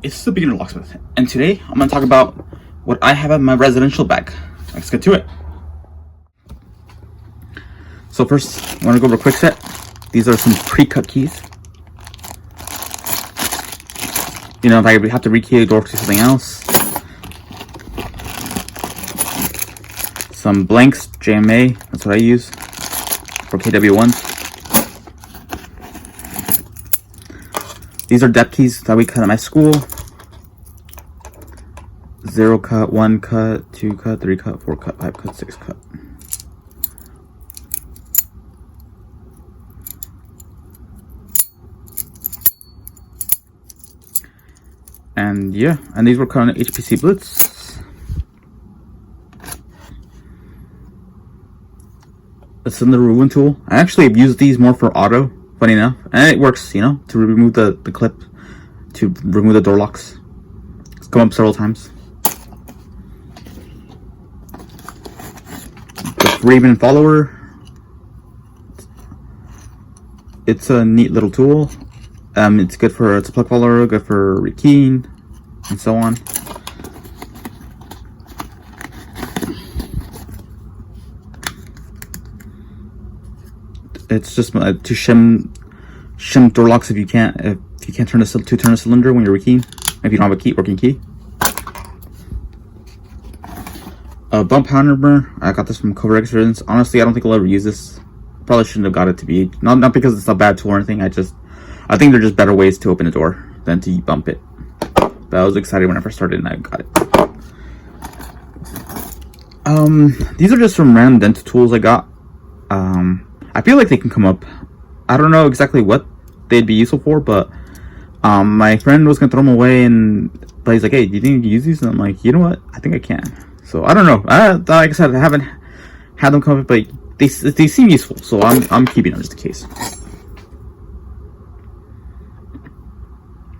It's the beginner locksmith, and today I'm going to talk about what I have in my residential bag. Let's get to it. So first, I want to go over Kwikset. These are some pre-cut keys. You know, if I have to rekey a door to something else. Some blanks, JMA, that's what I use for KW1. These are depth keys that we cut at my school. 0 cut, 1 cut, 2 cut, 3 cut, 4 cut, 5 cut, 6 cut. And yeah, and these were cut on HPC Blitz. It's in the ruin tool. I actually have used these more for auto, funny enough, and it works, you know, to remove the clip, to remove the door locks. It's come up several times. The Friedman follower. It's a neat little tool. It's good for, it's a plug follower, good for rekeying, and so on. It's just to shim door locks if you can't turn a cylinder when you're rekeying, if you don't have a working key. A bump hammer. I got this from Covert Instruments. Honestly, I don't think I'll ever use this. Probably shouldn't have got it to be not because it's a bad tool or anything. I think they're just better ways to open a door than to bump it. But I was excited when I first started and I got it. These are just some random dental tools I got. I feel like they can come up. I don't know exactly what they'd be useful for, but my friend was gonna throw them away, but he's like, "Hey, do you think you can use these?" And I'm like, "You know what? I think I can." So I don't know. Like I said, I haven't had them come up, but they seem useful, so I'm keeping them just in case.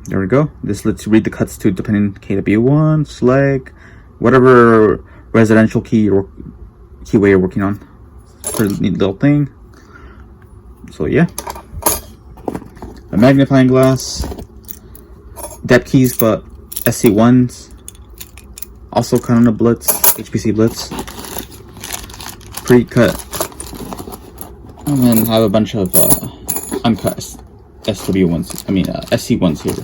There we go. This lets you read the cuts to depending KW1, slag, whatever residential keyway you're working on. Pretty neat little thing. So yeah, a magnifying glass, depth keys, but SC1s, also cut on a Blitz, HPC Blitz, pre-cut, and then have a bunch of uncut SW1s. I mean SC1s here.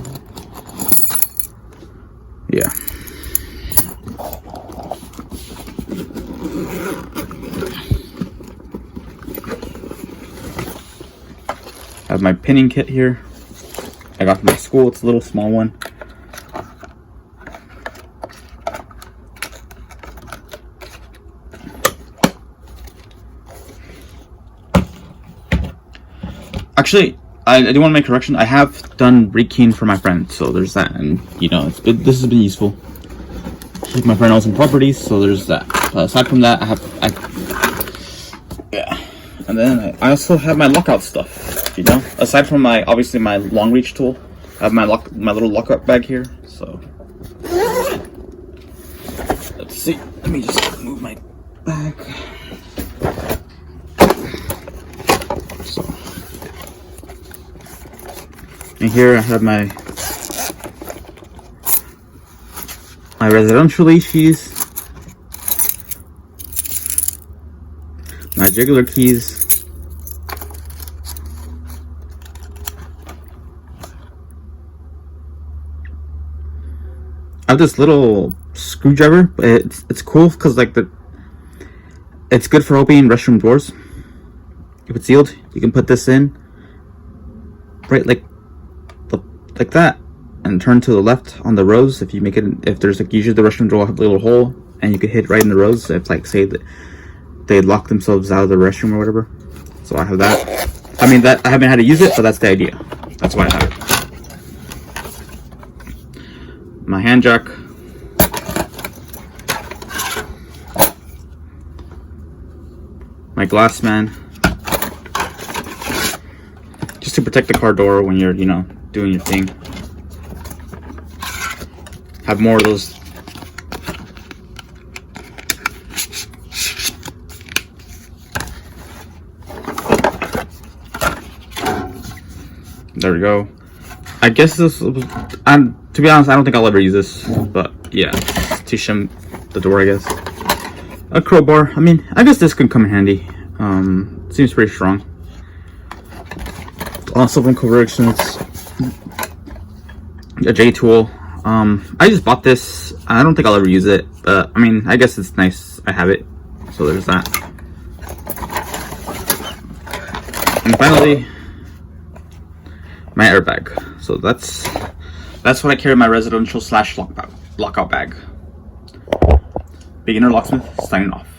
Yeah. I have my pinning kit here. I got from my school. It's a little small one. Actually, I do want to make a correction. I have done rekeying for my friend, so there's that, and you know, this has been useful. My friend owns some properties, so there's that. But aside from that, yeah. And then I also have my lockout stuff, you know. Aside from obviously my long reach tool, I have my little lockout bag here. So let's see. Let me just move my bag. So, and here I have my residential keys, my jiggler keys, I have this little screwdriver, but it's cool because it's good for opening restroom doors. If it's sealed, you can put this in right like that, and turn to the left on the rows. If you make it, if there's usually the restroom door will have a little hole, and you could hit right in the rows. If say that they lock themselves out of the restroom or whatever. So I have that. I mean, that I haven't had to use it, but that's the idea. That's why I have it. My hand jack. My glass man. Just to protect the car door when you're, you know, doing your thing. Have more of those. There we go. I guess this was, to be honest, I don't think I'll ever use this, but yeah, to shim the door, I guess. A crowbar, I mean, I guess this could come in handy. Seems pretty strong. Also from Covert Instruments, a J tool. I just bought this. I don't think I'll ever use it, but I mean, I guess it's nice I have it. So there's that. And finally, my airbag. So that's what I carry in my residential / lockout bag. Beginner Locksmith signing off.